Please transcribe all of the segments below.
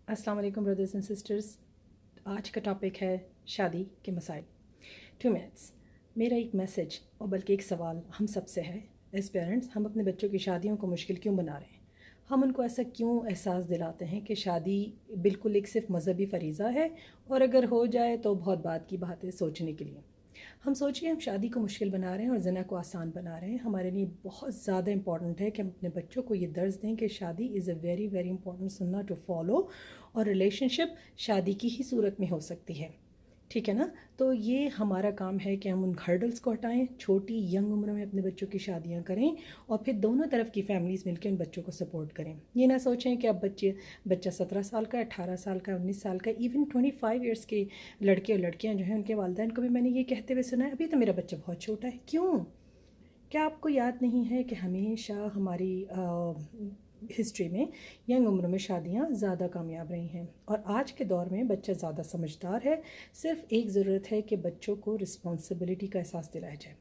अस्सलाम वालेकुम brothers and sisters. आज का टॉपिक है शादी के मसाइल। 2 मिनट्स। मेरा एक मैसेज और बल्कि एक सवाल हम सब से है। एज पेरेंट्स, हम अपने बच्चों की शादियों को मुश्किल क्यों बना रहे हैं? हम उनको ऐसा क्यों एहसास दिलाते हैं कि शादी बिल्कुल एक सिर्फ मज़हबी फ़रीज़ा है और अगर हो जाए तो बहुत बात की बात है सोचने के लिए। हम सोचिए, हम शादी को मुश्किल बना रहे हैं और ज़िना को आसान बना रहे हैं। हमारे लिए बहुत ज़्यादा इंपॉर्टेंट है कि हम अपने बच्चों को ये दर्ज दें कि शादी is a very very important सुन्ना टू फॉलो, और रिलेशनशिप शादी की ही सूरत में हो सकती है। ठीक है ना? तो ये हमारा काम है कि हम उन हर्डल्स को हटाएं, छोटी यंग उम्र में अपने बच्चों की शादियां करें और फिर दोनों तरफ की फैमिलीज़ मिलकर उन बच्चों को सपोर्ट करें। ये ना सोचें कि अब बच्चा 17 साल का, 18 साल का, 19 साल का, इवन 25 ईयर्स के लड़के और लड़कियां जो हैं, उनके वालिदैन को भी मैंने ये कहते हुए सुना है, अभी तो मेरा बच्चा बहुत छोटा है। क्यों? क्या आपको याद नहीं है कि हमेशा हमारी हिस्ट्री में यंग उम्र में शादियां ज़्यादा कामयाब रही हैं और आज के दौर में बच्चा ज़्यादा समझदार है। सिर्फ एक ज़रूरत है कि बच्चों को रिस्पॉन्सिबिलिटी का एहसास दिलाया जाए।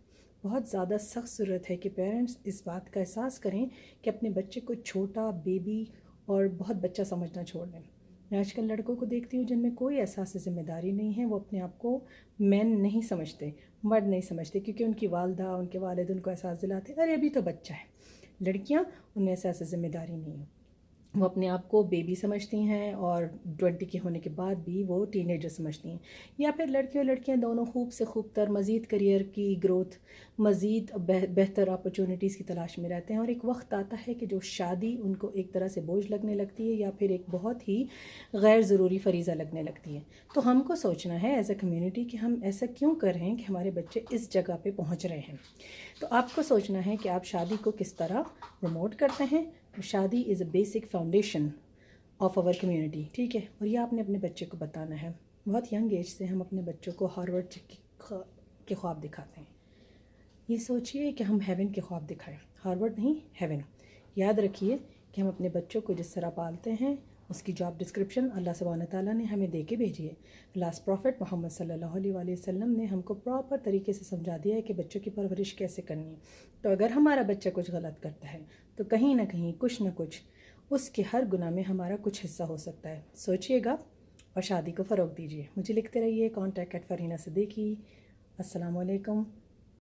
बहुत ज़्यादा सख्त ज़रूरत है कि पेरेंट्स इस बात का एहसास करें कि अपने बच्चे को छोटा, बेबी और बहुत बच्चा समझना छोड़ दें। मैं आजकल लड़कों को देखती हूँ जिनमें कोई एहसास ज़िम्मेदारी नहीं है। वो अपने आप को मैन नहीं समझते, मर्द नहीं समझते, क्योंकि उनकी वालदा, उनके वालिद उनको एहसास दिलाते अरे अभी तो बच्चा है। लड़कियाँ, उनमें एहसास ज़िम्मेदारी नहीं है। वो अपने आप को बेबी समझती हैं और 20 के होने के बाद भी वो टीनेजर समझती हैं। या फिर लड़के और लड़कियां दोनों खूब से खूब तर मज़ीद करियर की ग्रोथ, मज़ीद बेहतर अपॉर्चुनिटीज़ की तलाश में रहते हैं और एक वक्त आता है कि जो शादी उनको एक तरह से बोझ लगने लगती है या फिर एक बहुत ही गैर ज़रूरी फरीज़ा लगने लगती है। तो हमको सोचना है एज अ कम्युनिटी कि हम ऐसा क्यों कर रहे हैं कि हमारे बच्चे इस जगह पे पहुंच रहे हैं। तो आपको सोचना है कि आप शादी को किस तरह प्रमोट करते हैं। शादी is a basic foundation of our community, ठीक है? और ये आपने अपने बच्चे को बताना है। बहुत यंग एज से हम अपने बच्चों को हार्वर्ड के ख्वाब दिखाते हैं। ये सोचिए कि हम हेवन के ख्वाब दिखाएं, हार्वर्ड नहीं, हेवन। याद रखिए कि हम अपने बच्चों को जिस तरह पालते हैं उसकी जॉब डिस्क्रिप्शन अल्लाह सुब्हानहू तआला ने हमें दे के भेजी है। लास्ट प्रॉफिट मोहम्मद सल्लल्लाहु अलैहि वसल्लम ने हमको प्रॉपर तरीके से समझा दिया है कि बच्चों की परवरिश कैसे करनी है। तो अगर हमारा बच्चा कुछ गलत करता है तो कहीं ना कहीं कुछ ना कुछ उसके हर गुनाह में हमारा कुछ हिस्सा हो सकता है। सोचिएगा और शादी को फ़रोग दीजिए। मुझे लिखते रहिए, contact@farhina siddiqui। अस्सलाम वालेकुम।